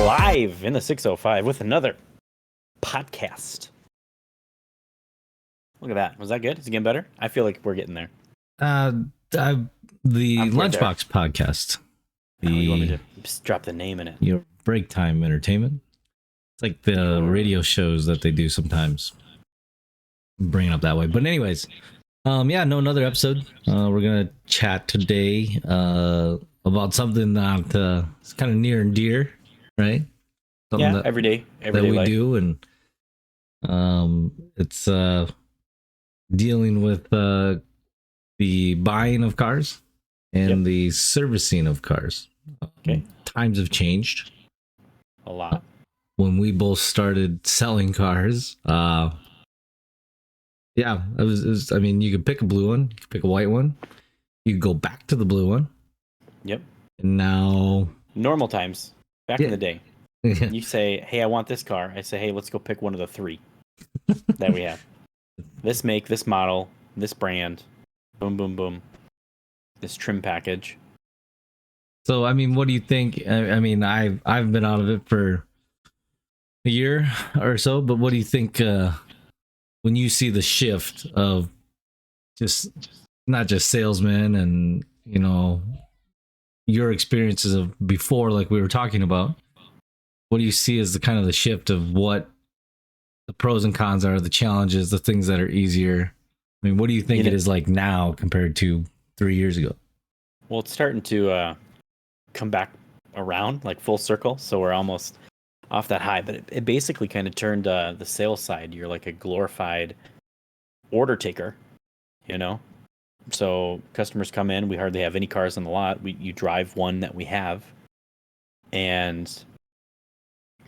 live in the 605 with another podcast. Look at that. Was that good? Is it getting better? I feel like we're getting there. The Lunchbox podcast. You want me to just drop the name in it? Your break time entertainment. It's like the radio shows that they do sometimes. Bring it up that way. But anyways, another episode. We're gonna chat today about something that is kind of near and dear, right? Something that, everyday that we life. do, and it's dealing with the buying of cars and the servicing of cars. Okay. Times have changed A lot. when we both started selling cars. It was I mean, you could pick a blue one, you could pick a white one, you could go back to the blue one. Yep. And now Normal times. Back in the day. Yeah. You say, hey, I want this car. I say, hey, let's go pick one of the three that we have. This make, this model, this brand. Boom, boom, boom. This trim package. So, I mean, what do you think? I mean, I've been out of it for a year or so, but what do you think when you see the shift of just not just salesmen and, you know, your experiences of before, like we were talking about? What do you see as the kind of the shift of what the pros and cons are, the challenges, the things that are easier? I mean, what do you think it is like now compared to 3 years ago? Well, it's starting to come back around, like full circle. So we're almost off that high. But it basically kind of turned the sales side. You're like a glorified order taker, you know? So customers come in. We hardly have any cars on the lot. You drive one that we have. And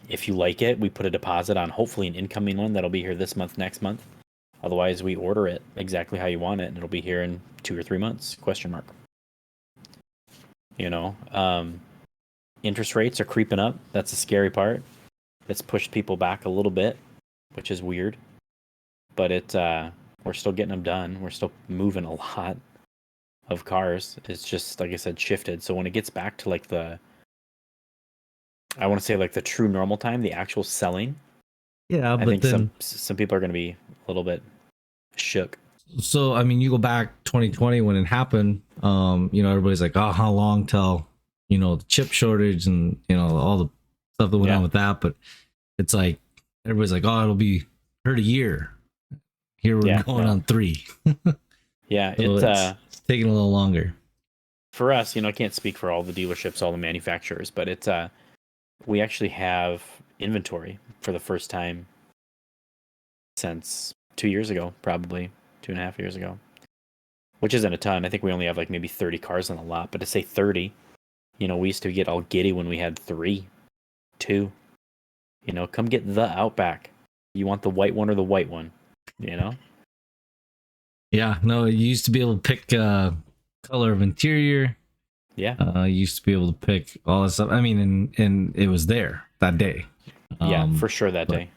if you like it, we put a deposit on hopefully an incoming one that'll be here this month, next month. Otherwise, we order it exactly how you want it, and it'll be here in 2 or 3 months, ? You know, interest rates are creeping up. That's the scary part. It's pushed people back a little bit, which is weird. But we're still getting them done. We're still moving a lot of cars. It's just, like I said, shifted. So when it gets back to like I want to say like the true normal time, the actual selling. Yeah, I think some people are going to be a little bit shook. So, I mean, you go back 2020 when it happened, everybody's like, oh, how long till, the chip shortage and, all the stuff that went on with that. But it's like, everybody's like, oh, it'll be heard a year. Here we're going on 3. Yeah, so it's taking a little longer. For us, I can't speak for all the dealerships, all the manufacturers, but we actually have inventory for the first time since 2 years ago, probably 2.5 years ago, which isn't a ton. I think we only have like maybe 30 cars on the lot, but to say 30, we used to get all giddy when we had 3, 2, come get the Outback. You want the white one or the white one, Yeah, no, you used to be able to pick color of interior. Yeah. You used to be able to pick all this stuff. I mean, and it was there that day. Yeah, for sure that day.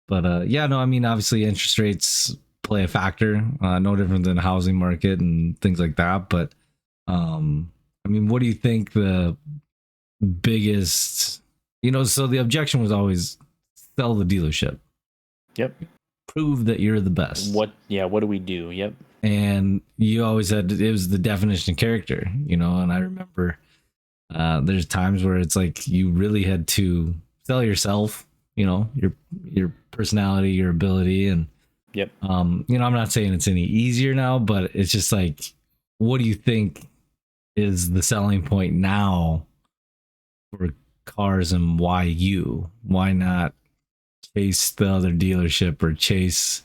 But I mean, obviously interest rates play a factor, no different than the housing market and things like that. But I mean, what do you think the biggest, so the objection was always sell the dealership. Yep. Prove that you're the best. What do we do? Yep. And you always said it was the definition of character, and I remember there's times where it's like you really had to sell yourself, your personality, your ability. And yep. I'm not saying it's any easier now, but it's just like, what do you think is the selling point now for cars, and why not chase the other dealership or chase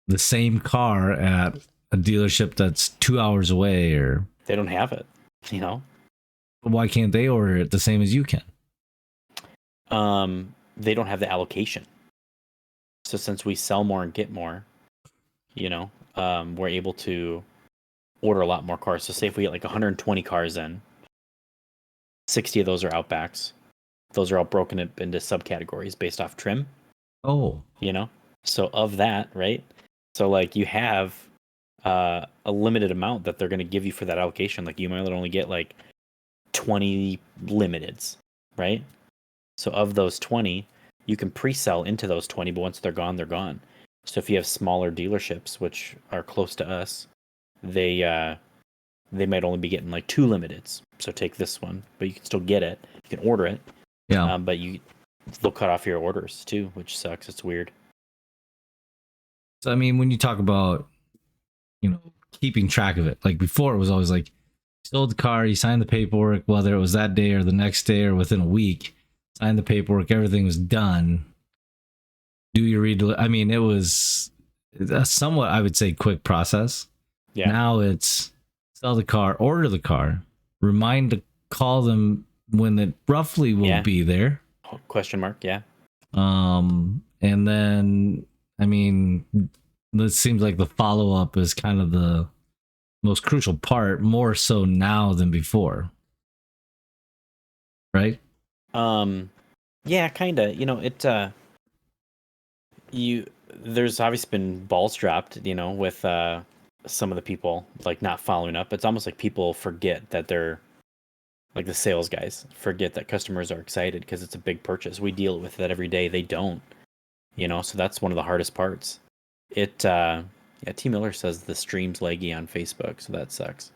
the same car at a dealership that's 2 hours away? Or they don't have it, why can't they order it the same as you can? They don't have the allocation. So since we sell more and get more, we're able to order a lot more cars. So say if we get like 120 cars in, 60 of those are Outbacks. Those are all broken up into subcategories based off trim. Oh. So of that, right? So like you have a limited amount that they're going to give you for that allocation. Like you might only get like 20 limiteds, right? So of those 20, you can pre-sell into those 20, but once they're gone, they're gone. So if you have smaller dealerships, which are close to us, they might only be getting like 2 limiteds. So take this one, but you can still get it. You can order it. Yeah. But they'll cut off your orders too, which sucks. It's weird. So I mean, when you talk about, keeping track of it, like before, it was always like, you sold the car, you signed the paperwork, whether it was that day or the next day or within a week, signed the paperwork, everything was done. Do your I mean, it was a somewhat, I would say, quick process. Yeah. Now it's sell the car, order the car, remind to call them when it roughly will be there. Question mark. Yeah. And then, I mean, this seems like the follow up is kind of the most crucial part, more so now than before. Right? Yeah, kind of. There's obviously been balls dropped, with some of the people like not following up. It's almost like people forget that they're like the sales guys forget that customers are excited because it's a big purchase. We deal with that every day. They don't, so that's one of the hardest parts. Yeah, T Miller says the stream's laggy on Facebook, so that sucks.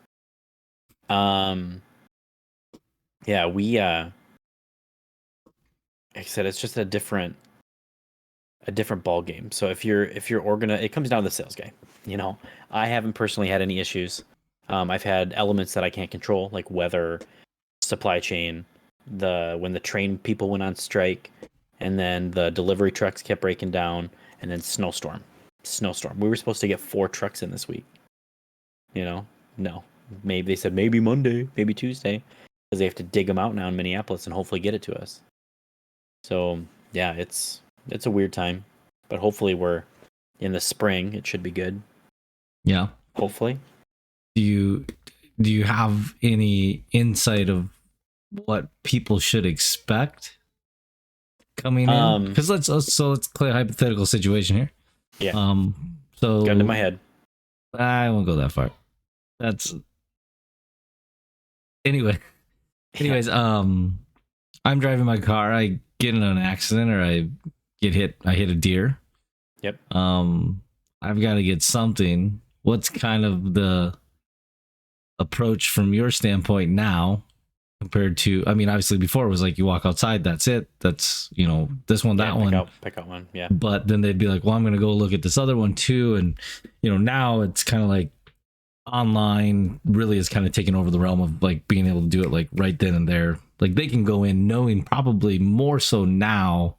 Yeah, like I said, it's just a different ball game. So if you're it comes down to the sales guy. I haven't personally had any issues. I've had elements that I can't control, like weather, supply chain, when the train people went on strike, and then the delivery trucks kept breaking down, and then snowstorm. We were supposed to get 4 trucks in this week. No. Maybe they said maybe Monday, maybe Tuesday, because they have to dig them out now in Minneapolis and hopefully get it to us. So yeah, it's a weird time, but hopefully we're in the spring. It should be good. Yeah. Hopefully. Do you have any insight of what people should expect coming in? Because let's play a hypothetical situation here. Yeah. So gun to my head. I won't go that far. That's anyways. I'm driving my car. I get in an accident or I hit a deer. Yep. I've got to get something. What's kind of the approach from your standpoint now compared to, I mean, obviously before it was like you walk outside, that's it. That's, this one, that one. Pick out one. Yeah. But then they'd be like, well, I'm going to go look at this other one too. And, now it's kind of like online really is kind of taking over the realm of like being able to do it like right then and there. Like they can go in knowing probably more so now,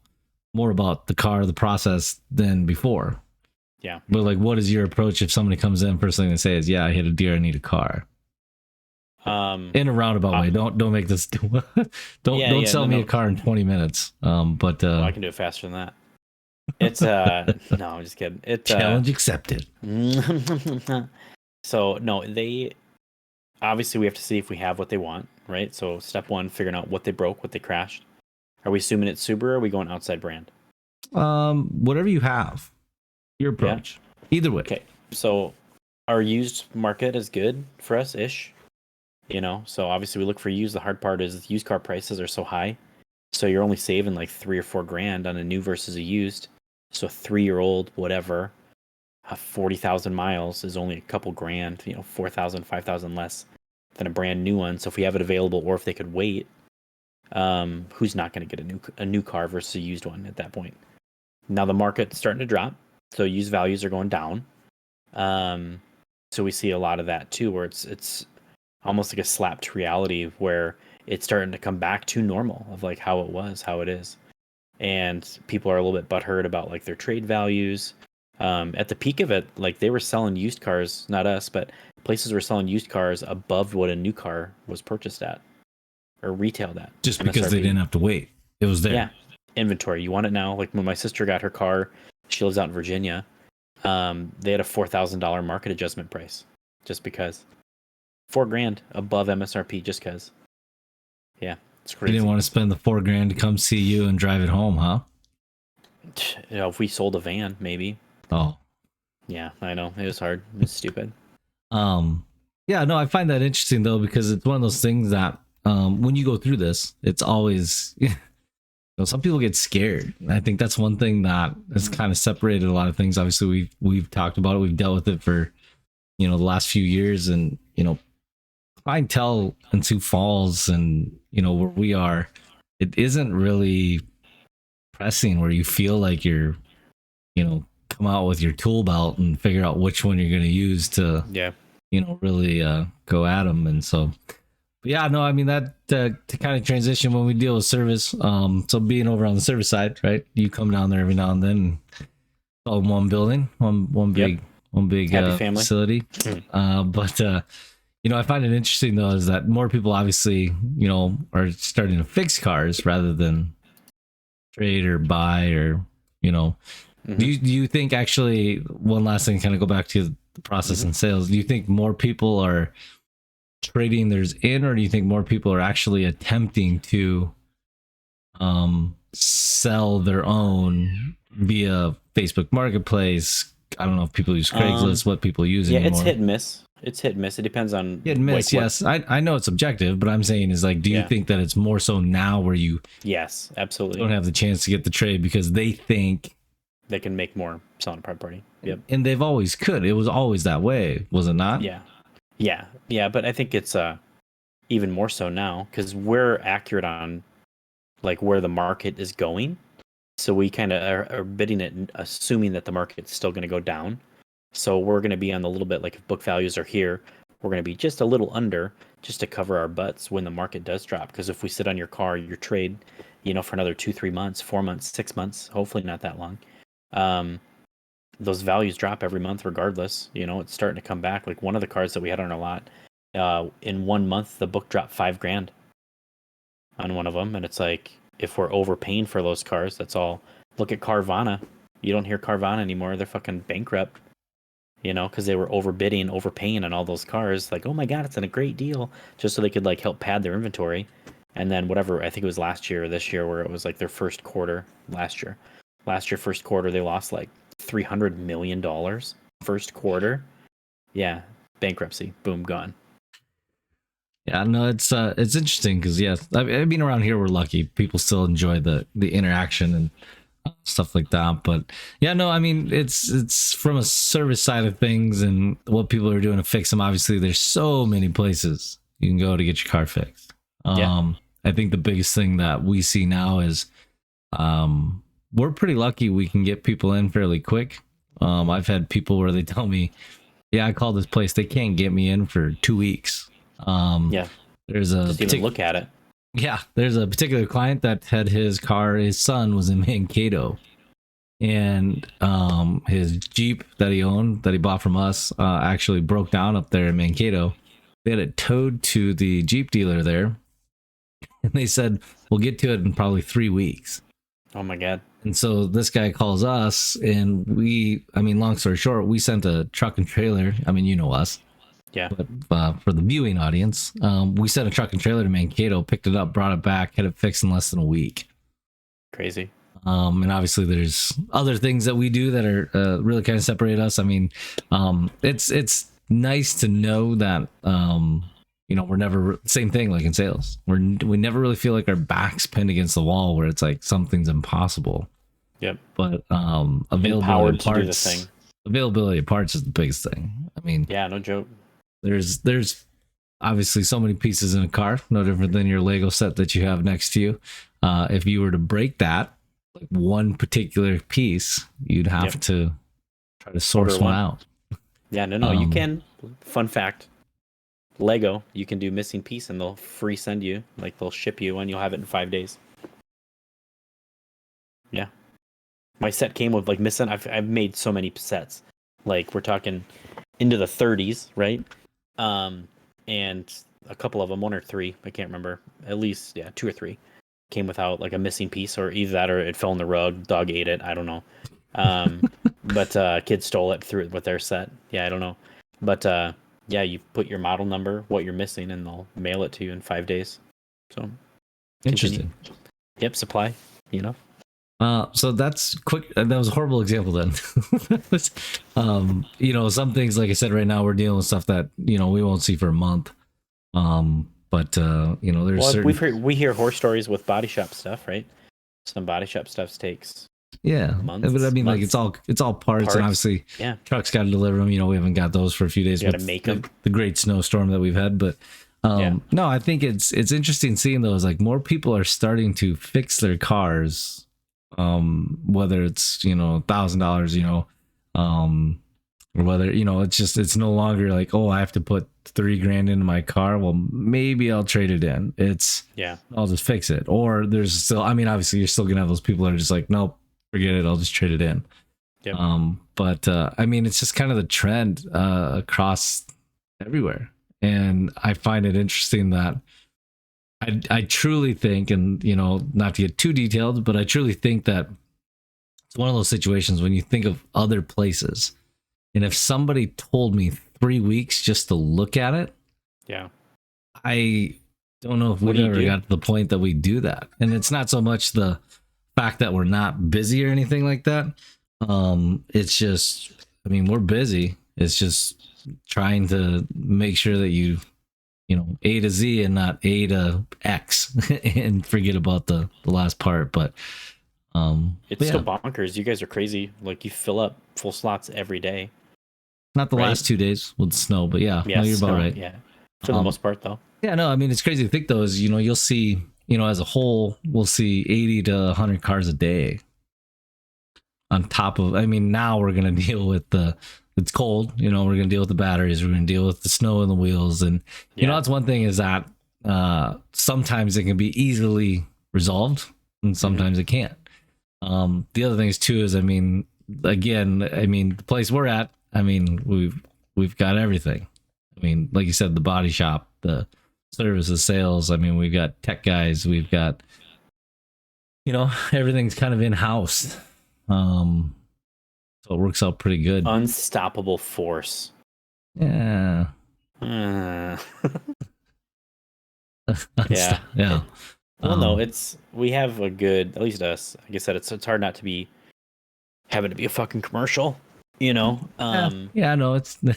more about the car, the process than before. Yeah. But like, what is your approach if somebody comes in, first thing they say is, yeah, I hit a deer, I need a car. In a roundabout way. Don't make this. don't sell me a car in 20 minutes. But I can do it faster than that. It's no, I'm just kidding. Challenge accepted. So no, obviously we have to see if we have what they want, right? So step 1, figuring out what they broke, what they crashed. Are we assuming it's Subaru? Or are we going outside brand? Whatever you have, your approach. Yeah. Either way. Okay. So our used market is good for us ish. So obviously we look for used. The hard part is used car prices are so high. So you're only saving like $3 or $4 grand on a new versus a used. So a 3-year-old, whatever, 40,000 miles is only a couple grand, 4,000, 5,000 less than a brand new one. So if we have it available or if they could wait, who's not going to get a new car versus a used one at that point? Now the market's starting to drop. So used values are going down. So we see a lot of that too, where it's almost like a slapped reality where it's starting to come back to normal of like how it was, how it is. And people are a little bit butthurt about like their trade values. At the peak of it, like they were selling used cars, not us, but places were selling used cars above what a new car was purchased at or retailed at. Just because they didn't have to wait. It was there. Yeah. Inventory. You want it now. Like when my sister got her car, she lives out in Virginia. They had a $4,000 market adjustment price just because. $4 grand above MSRP just because. Yeah, it's crazy. You didn't want to spend the $4 grand to come see you and drive it home, huh? If we sold a van, maybe. Oh. Yeah, I know. It was hard. It's stupid. Yeah, no, I find that interesting though, because it's one of those things that when you go through this, it's always some people get scared. And I think that's one thing that has kind of separated a lot of things. Obviously, we've talked about it, we've dealt with it for the last few years, and clientele in Sioux Falls and where we are, it isn't really pressing where you feel like you're come out with your tool belt and figure out which one you're going to use to Yeah. really go at them. And so but yeah, no, I mean that to kind of transition when we deal with service. So being over on the service side, right? You come down there every now and then. It's all in one building, one big Happy family facility. But I find it interesting though is that more people obviously are starting to fix cars rather than trade or buy or Do you think actually one last thing, kind of go back to the process and sales? Do you think more people are trading theirs in, or do you think more people are actually attempting to sell their own via Facebook Marketplace? I don't know if people use Craigslist, what people use anymore. It's hit and miss. It's hit and miss. It depends on hit and miss. Yes, I know it's objective, but I'm saying is like, do you think that it's more so now where you yes, absolutely don't have the chance to get the trade because they think they can make more selling a private party? Yep. And they've always could. It was always that way, was it not? Yeah. But I think it's even more so now because we're accurate on like where the market is going. So we kind of are bidding it, assuming that the market's still going to go down. So we're going to be on the little bit like if book values are here, we're going to be just a little under just to cover our butts when the market does drop. Because if we sit on your car, your trade, for another 2-3 months, 4 months, 6 months, hopefully not that long, those values drop every month regardless. It's starting to come back. Like one of the cars that we had on our lot, in 1 month, the book dropped $5,000 on one of them. And it's like, if we're overpaying for those cars, that's all. Look at Carvana. You don't hear Carvana anymore. They're fucking bankrupt. Because they were overbidding, overpaying on all those cars. Like, oh my God, it's in a great deal. Just so they could like help pad their inventory. And then whatever, I think it was last year or this year where it was like their first quarter last year. Last year, first quarter, they lost like $300 million. First quarter. Yeah. Bankruptcy. Boom, gone. Yeah, no, it's interesting because I mean around here we're lucky. People still enjoy the interaction and stuff like that. But yeah, no, I mean it's from a service side of things and what people are doing to fix them. Obviously, there's so many places you can go to get your car fixed. I think the biggest thing that we see now is we're pretty lucky we can get people in fairly quick. I've had people where they tell me, yeah, I called this place, they can't get me in for 2 weeks. There's a just even look at it. Yeah, there's a particular client that had his son was in Mankato, and his Jeep that he owned, that he bought from us, actually broke down up there in Mankato. They had it towed to the Jeep dealer there, and they said, we'll get to it in probably 3 weeks. Oh my God. And so this guy calls us, and long story short, we sent a truck and trailer. I mean, you know us. Yeah. But for the viewing audience, we sent a truck and trailer to Mankato, picked it up, brought it back, had it fixed in less than a week. Crazy. And obviously there's other things that we do that are really kind of separate us. I mean, it's nice to know that, we're never same thing like in sales. We never really feel like our back's pinned against the wall where it's like something's impossible. Yep. But availability of parts, availability of parts is the biggest thing. I mean, yeah, no joke. There's obviously so many pieces in a car, no different than your Lego set that you have next to you. If you were to break that, like one particular piece, you'd have to try to source one out. Yeah, no, you can. Fun fact, Lego, you can do missing piece and they'll free send you, like they'll ship you and you'll have it in 5 days. Yeah. My set came with like missing, I've made so many sets. Like we're talking into the 30s, right? And a couple of them, 1 or 3, I can't remember, at least 2 or 3 came without like a missing piece, or either that or it fell in the rug, dog ate it, I don't know. But kids stole it, threw it with their set. Yeah, I don't know. But you put your model number, what you're missing, and they'll mail it to you in 5 days. So interesting. Continue. Yep, supply, So that's quick. That was a horrible example then. Some things, like I said, right now we're dealing with stuff that, we won't see for a month. There's certain... we hear horror stories with body shop stuff, right? Some body shop stuff takes Yeah, months. but I mean, like months. it's all parts, and obviously, yeah, trucks got to deliver them. You know, we haven't got those for a few days you got to with make them. the great snowstorm that we've had. But no, I think it's interesting seeing those. Like more people are starting to fix their cars, whether it's $1,000, or whether it's no longer like, oh, I have to put $3,000 into my car. Well, maybe I'll trade it in. I'll just fix it. Or there's still, I mean, obviously you're still gonna have those people that are just like, nope, forget it, I'll just trade it in. Yep. But I mean, it's just kind of the trend across everywhere, and I find it interesting that I truly think, and not to get too detailed, but I truly think that it's one of those situations when you think of other places, and if somebody told me 3 weeks just to look at it, yeah, I don't know if we've ever got to the point that we do that. And it's not so much the fact that we're not busy or anything like that. It's just, I mean, we're busy. It's just trying to make sure that you A to Z and not A to X and forget about the last part. But it's still bonkers. You guys are crazy. Like, you fill up full slots every day. Not the last 2 days with snow, but yeah, no, you're about right. Yeah, for the most part, though. Yeah, no, I mean, it's crazy to think though, is you'll see, as a whole, we'll see 80 to 100 cars a day. On top of, I mean, now we're gonna deal with it's cold, we're gonna deal with the batteries, we're gonna deal with the snow in the wheels, and that's one thing is that sometimes it can be easily resolved, and sometimes it can't. The other thing is too is, I mean, again, I mean, the place we're at, I mean, we've got everything. I mean, like you said, the body shop, the services, sales. I mean, we've got tech guys. We've got, everything's kind of in house. So it works out pretty good. Unstoppable force. Yeah. Yeah. Yeah. Well, no, we have a good, at least us. Like I said, it's hard not to be having to be a fucking commercial. Yeah, no, it's well,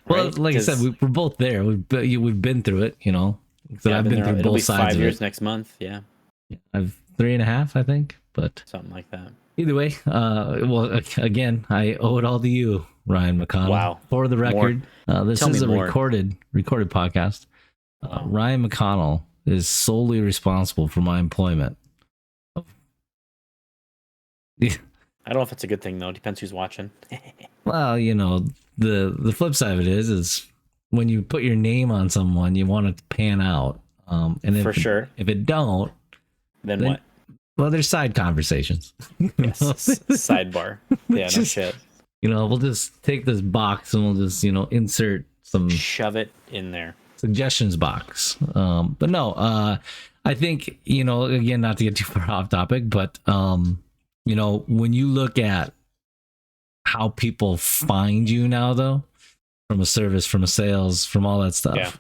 right? Like I said, we're both there. We've been through it, So I've been through both sides 5 years next month. Yeah, I've 3.5, I think, but something like that. Either way, well, again, I owe it all to you, Ryan McConnell. Wow. For the record, this is a recorded podcast. Wow. Ryan McConnell is solely responsible for my employment. I don't know if it's a good thing though. Depends who's watching. Well, the flip side of it is when you put your name on someone, you want it to pan out. And for sure. If it don't, then what? Well, there's side conversations. Yes, sidebar. Yeah, no shit. We'll just take this box and we'll just insert some, shove it in there, suggestions box. But no, I think again, not to get too far off topic, but when you look at how people find you now, though, from a service, from a sales, from all that stuff,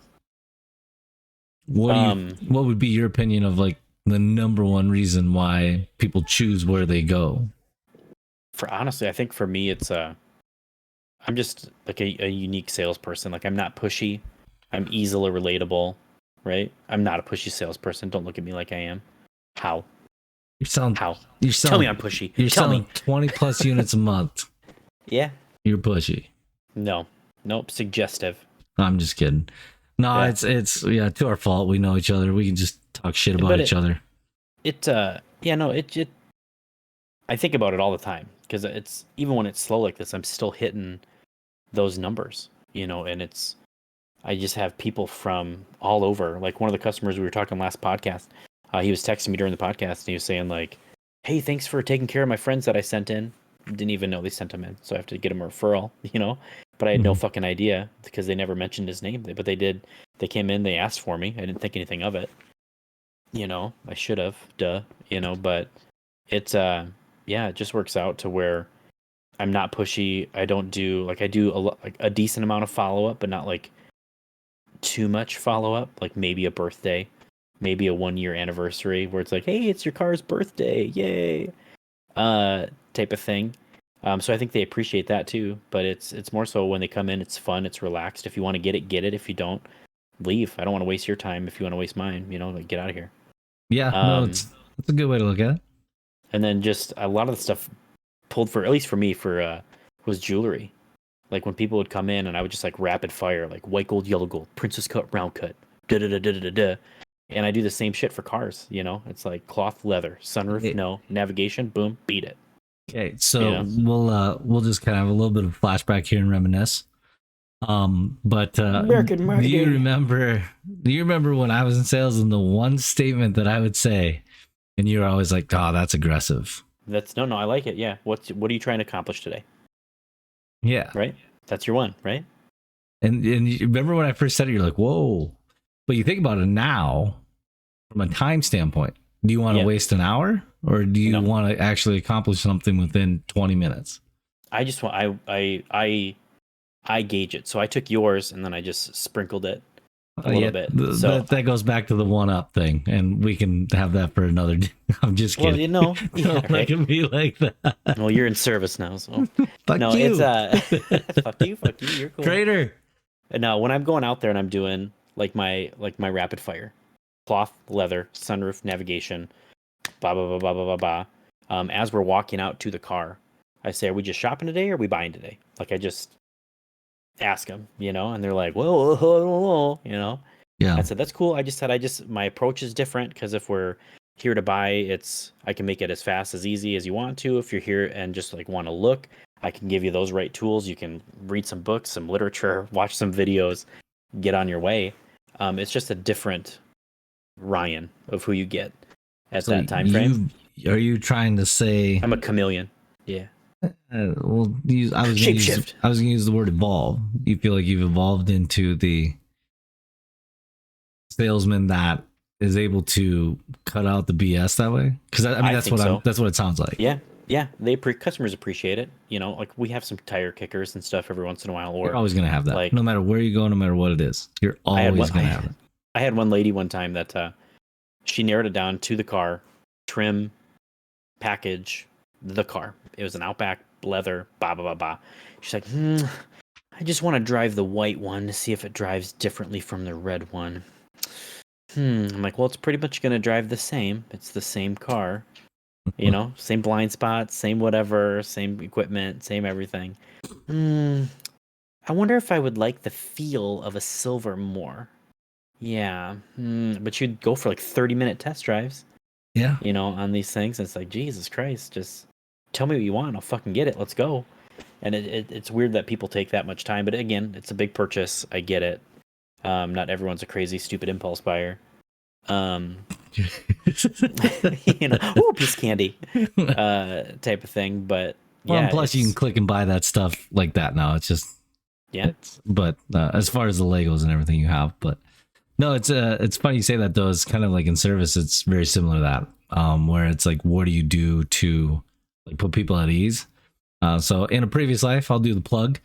what would be your opinion of like the number one reason why people choose where they go? Honestly, I think for me, it's I'm just like a unique salesperson. Like, I'm not pushy. I'm easily relatable, right? I'm not a pushy salesperson. Don't look at me like I am. How? Tell me I'm pushy. You're selling 20 plus units a month. Yeah. You're pushy. Nope. Suggestive. I'm just kidding. No, it's to our fault. We know each other. We can just talk shit about each other. I think about it all the time because it's, even when it's slow like this, I'm still hitting those numbers, and I just have people from all over. Like, one of the customers we were talking last podcast, he was texting me during the podcast and he was saying like, hey, thanks for taking care of my friends that I sent in. Didn't even know they sent them in. So I have to get him a referral, but I had no fucking idea because they never mentioned his name. But they did. They came in, they asked for me. I didn't think anything of it. I should have, but it's, it just works out to where I'm not pushy. I don't do, I do a decent amount of follow-up, but not like too much follow-up, like maybe a birthday, maybe a 1-year anniversary where it's like, hey, it's your car's birthday, yay, type of thing. So I think they appreciate that too, but it's more so when they come in, it's fun, it's relaxed. If you want to get it, get it. If you don't, leave. I don't want to waste your time. If you want to waste mine, like, get out of here. Yeah, no, it's a good way to look at it. And then just a lot of the stuff pulled for, at least for me, for was jewelry. Like when people would come in and I would just like rapid fire, like white gold, yellow gold, princess cut, round cut, da da da da da da. And I do the same shit for cars, you know? It's like cloth, leather, sunroof, no, navigation, boom, beat it. Okay, so we'll just kind of have a little bit of flashback here and reminisce. But American do you remember when I was in sales and the one statement that I would say, and you were always like, "Oh, that's aggressive." That's no, I like it. Yeah. What are you trying to accomplish today? Yeah. Right. That's your one, right? And you remember when I first said it, you're like, "Whoa," but you think about it now, from a time standpoint. Do you want to waste an hour, or do you want to actually accomplish something within 20 minutes? I just want I gauge it. So I took yours and then I just sprinkled it a little bit. So that goes back to the one up thing, and we can have that for another day. I'm just kidding. Well, you know, Don't look at me like that. Well, you're in service now, so fuck no, you. It's fuck you, you're cool. Traitor. No, when I'm going out there and I'm doing like my rapid fire, cloth, leather, sunroof, navigation, blah blah blah blah blah blah blah. As we're walking out to the car, I say, "Are we just shopping today or are we buying today?" Like I just ask them, you know, and they're like, "Well, I don't know," you know. Yeah. I said, "That's cool." I just said, my approach is different because if we're here to buy, I can make it as fast, as easy as you want to. If you're here and just like want to look, I can give you those right tools. You can read some books, some literature, watch some videos, get on your way. It's just a different Ryan of who you get at that time frame. Are you trying to say I'm a chameleon? Yeah. I was going to use the word evolve. You feel like you've evolved into the salesman that is able to cut out the BS that way? Because I mean, that's what it sounds like. Yeah. Customers appreciate it. You know, like we have some tire kickers and stuff every once in a while. Or you're always going to have that. Like, no matter where you go, no matter what it is, you're always going to have it. I had one lady one time that she narrowed it down to the car, trim, package, the car. It was an Outback leather, blah blah blah blah. She's like, I just want to drive the white one to see if it drives differently from the red one. I'm like, well, it's pretty much gonna drive the same. It's the same car, you know, same blind spots, same whatever, same equipment, same everything. I wonder if I would like the feel of a silver more. Yeah, but you'd go for like 30-minute test drives. Yeah, you know, on these things. It's like, Jesus Christ, just tell me what you want. I'll fucking get it. Let's go. And it's weird that people take that much time. But again, it's a big purchase. I get it. Not everyone's a crazy, stupid impulse buyer. You know, ooh, piece of candy type of thing. But well, yeah, plus you can click and buy that stuff like that now. It's just but as far as the Legos and everything you have, but. No, it's funny you say that though. It's kind of like in service, it's very similar to that, where it's like, what do you do to like put people at ease? So in a previous life, I'll do the plug.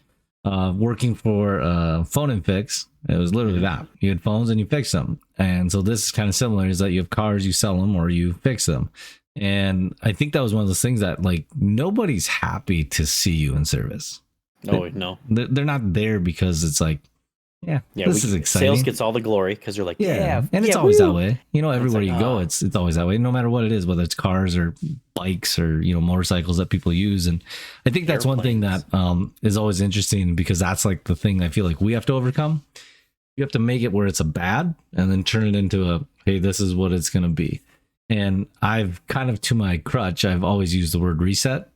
Working for Phone and Fix, it was literally that. You had phones and you fix them, and so this is kind of similar. Is that you have cars, you sell them, or you fix them, and I think that was one of those things that like nobody's happy to see you in service. No, they're not there because it's like. Yeah, this is exciting. Sales gets all the glory because you're like, and it's always that way. You know, everywhere you go, it's always that way. No matter what it is, whether it's cars or bikes or motorcycles that people use, and I think that's one thing that is always interesting because that's like the thing I feel like we have to overcome. You have to make it where it's a bad, and then turn it into a hey, this is what it's going to be. And I've kind of to my crutch, I've always used the word reset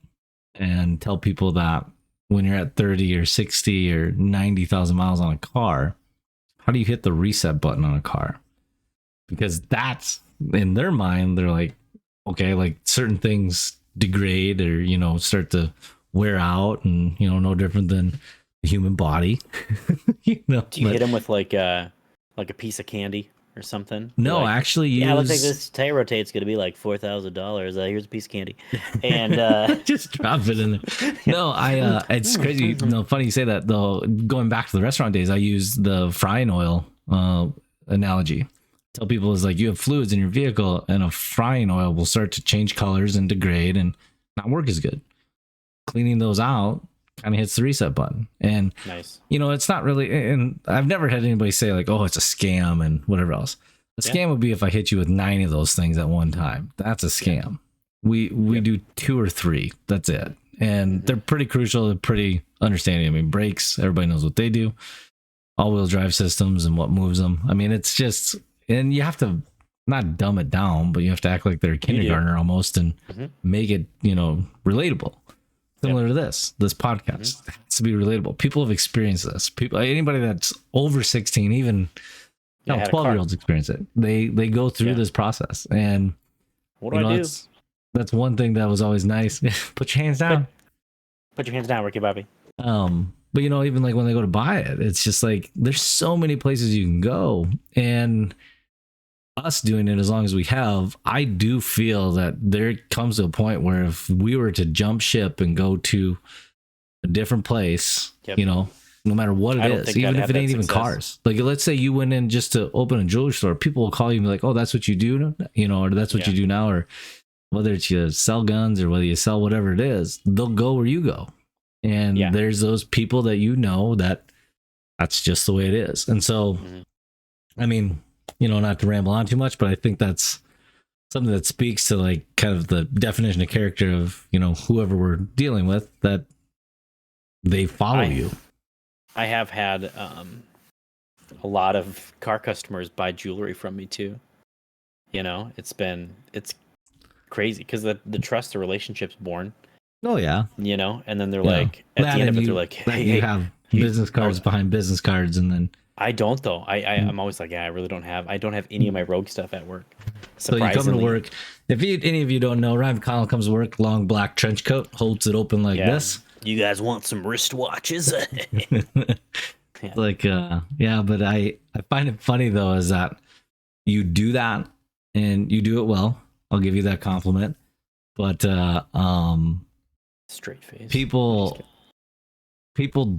and tell people that. When you're at 30 or 60 or 90,000 miles on a car, how do you hit the reset button on a car? Because that's in their mind, they're like, okay, like certain things degrade or, start to wear out and, no different than the human body. Do you hit them with like a piece of candy or something? No, like, actually, it looks like this tire rotate's going to be like $4,000. Here's a piece of candy, and just drop it in there. No, it's crazy. Funny you say that though. Going back to the restaurant days, I use the frying oil analogy. Tell people is like you have fluids in your vehicle, and a frying oil will start to change colors and degrade and not work as good. Cleaning those out kind of hits the reset button. And nice. It's not really, and I've never had anybody say like, oh, it's a scam and whatever else. A scam would be if I hit you with 9 of those things at one time. That's a scam. We do 2 or 3. That's it. And they're pretty crucial. They're pretty understanding. I mean, brakes, everybody knows what they do. All-wheel drive systems and what moves them. I mean, it's just, and you have to not dumb it down, but you have to act like they're a kindergartner almost and make it, relatable. Similar to this podcast. It has to be relatable. People have experienced this. Anybody that's over 16, even 12-year-olds experience it. They go through this process. And what do I do? That's one thing that was always nice. Put your hands down. Put your hands down, Ricky Bobby. But even like when they go to buy it, it's just like there's so many places you can go. And us doing it as long as we have, I do feel that there comes to a point where if we were to jump ship and go to a different place, no matter what it is, even if it ain't even cars. Like let's say you went in just to open a jewelry store, people will call you and be like, oh, that's what you do, or that's what you do now, or whether it's you sell guns or whether you sell whatever it is, they'll go where you go. And there's those people that that's just the way it is. And so, I mean, not to ramble on too much, but I think that's something that speaks to like kind of the definition of character of, whoever we're dealing with, that they follow you. I have had a lot of car customers buy jewelry from me too. It's crazy because the trust, the relationship's born. Oh yeah. And then they're like, at the end of it, they're like, hey, you have business cards behind business cards. And then I don't though. I'm always like, I really don't have any of my rogue stuff at work. So you come to work. If any of you don't know, Ryan Collin comes to work, long black trench coat, holds it open like this. You guys want some wristwatches? But I find it funny though, is that you do that and you do it well. I'll give you that compliment. But straight face. People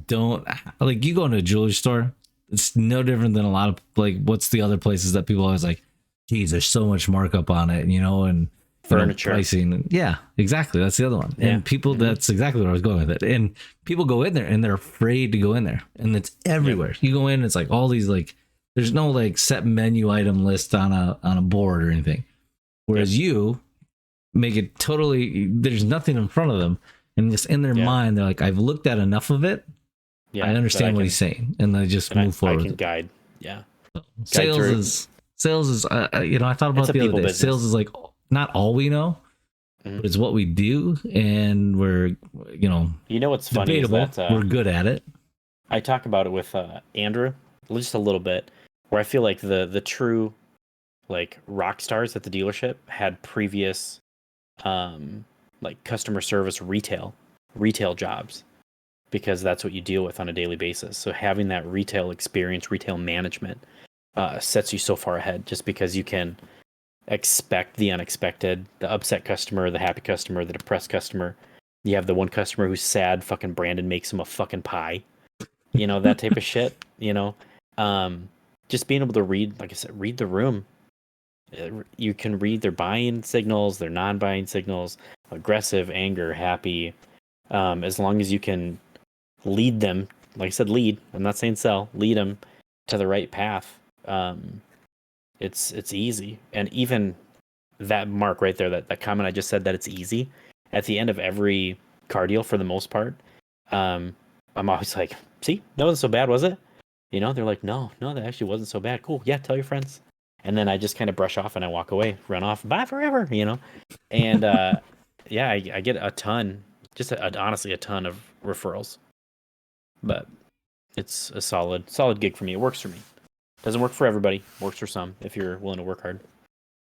don't like, you go into a jewelry store, it's no different than a lot of like, what's the other places that people always like, geez, there's so much markup on it, and furniture, pricing. Yeah, exactly. That's the other one. And people, that's exactly where I was going with it. And people go in there and they're afraid to go in there, and it's everywhere. You go in, it's like all these like, there's no like set menu item list on a board or anything. Whereas you make it totally, there's nothing in front of them, and just in their mind, they're like, I've looked at enough of it. I understand what he's saying, and they just move forward. I can guide. Yeah. Sales is I thought about the other day. Business. Sales is like not all we know, but it's what we do, and we're what's funny is that we're good at it. I talk about it with Andrew just a little bit, where I feel like the true like rock stars at the dealership had previous like customer service retail jobs, because that's what you deal with on a daily basis. So having that retail experience, retail management sets you so far ahead, just because you can expect the unexpected, the upset customer, the happy customer, the depressed customer. You have the one customer who's sad, fucking Brandon makes him a fucking pie, that type of shit. Just being able to read, like I said, read the room. You can read their buying signals, their non-buying signals, aggressive, anger, happy, as long as you can lead them, like I said, lead, I'm not saying sell, lead them to the right path. It's easy. And even that mark right there, that comment I just said, that it's easy, at the end of every car deal, for the most part, I'm always like, see, that wasn't so bad, was it? They're like, no, that actually wasn't so bad. Cool. Yeah, tell your friends. And then I just kind of brush off and I walk away, run off, bye forever, And I get a ton, honestly a ton of referrals. But it's a solid gig for me. It works for me. Doesn't work for everybody. Works for some if you're willing to work hard.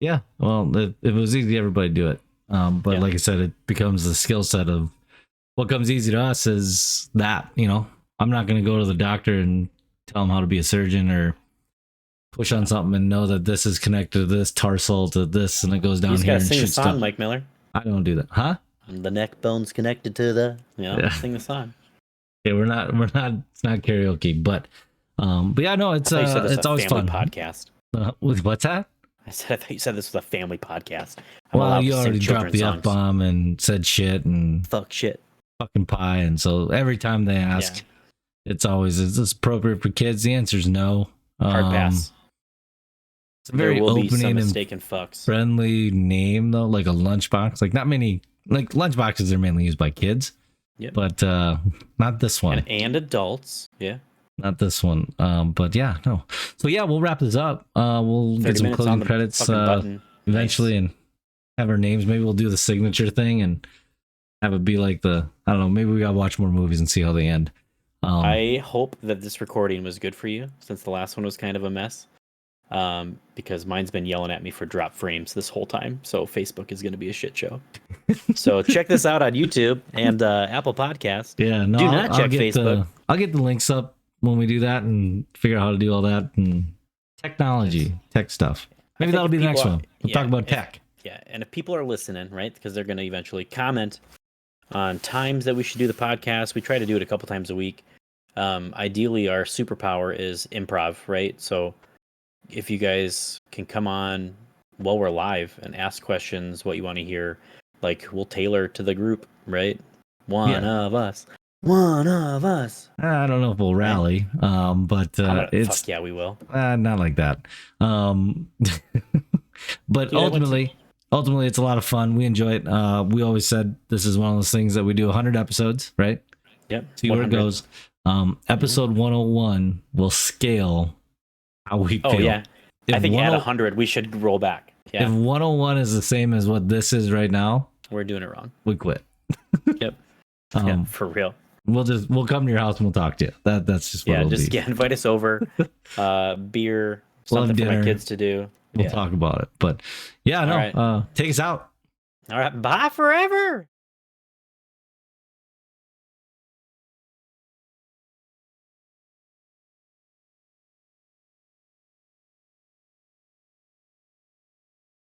Yeah, well, if it was easy, everybody do it. But like I said, it becomes the skill set of what comes easy to us is that, I'm not going to go to the doctor and tell him how to be a surgeon or push on something and know that this is connected to this tarsal to this, and it goes down here and sing the shoots song, stuff. Mike Miller. I don't do that, huh? The neck bone's connected to the, sing the song. Yeah, we're not. It's not karaoke, but yeah, no, it's always fun. Podcast. What's that? I thought you said this was a family podcast. Well, you already dropped the F-bomb and said shit and fuck shit, fucking pie, and so every time they ask, it's always, is this appropriate for kids? The answer is no. Hard pass. It's a very will be some opening and mistaken fucks. friendly name though, like a lunchbox. Like not many like lunchboxes are mainly used by kids. Yep. But not this one. And adults. Yeah. Not this one. But yeah, no. So yeah, we'll wrap this up. We'll get some closing credits eventually and have our names. Maybe we'll do the signature thing and have it be like I don't know, maybe we gotta watch more movies and see how they end. I hope that this recording was good for you, since the last one was kind of a mess. Because mine's been yelling at me for drop frames this whole time, so Facebook is going to be a shit show. So check this out on YouTube and Apple Podcast. Yeah, no, do not check Facebook. I'll get the links up when we do that and figure out how to do all that and tech stuff. Maybe that'll be the next one. We'll talk about tech. Yeah, and if people are listening, right, because they're going to eventually comment on times that we should do the podcast. We try to do it a couple times a week. Ideally, our superpower is improv, right? So if you guys can come on while we're live and ask questions, what you want to hear, like we'll tailor to the group, right? One of us. I don't know if we'll rally, but it's fuck yeah, we will. Not like that. But ultimately, it's a lot of fun. We enjoy it. We always said this is one of those things that we do 100 episodes, right? Yep. See 100. Where it goes. Episode 101 will scale how we feel. Oh yeah. I think at 100 we should roll back. Yeah. If 101 is the same as what this is right now, we're doing it wrong. We quit. Yep. Yeah, for real. We'll come to your house and we'll talk to you. That's just what it'll be. Invite us over. Beer, something for my kids to do. We'll talk about it. But yeah, no. Right. Take us out. All right. Bye forever.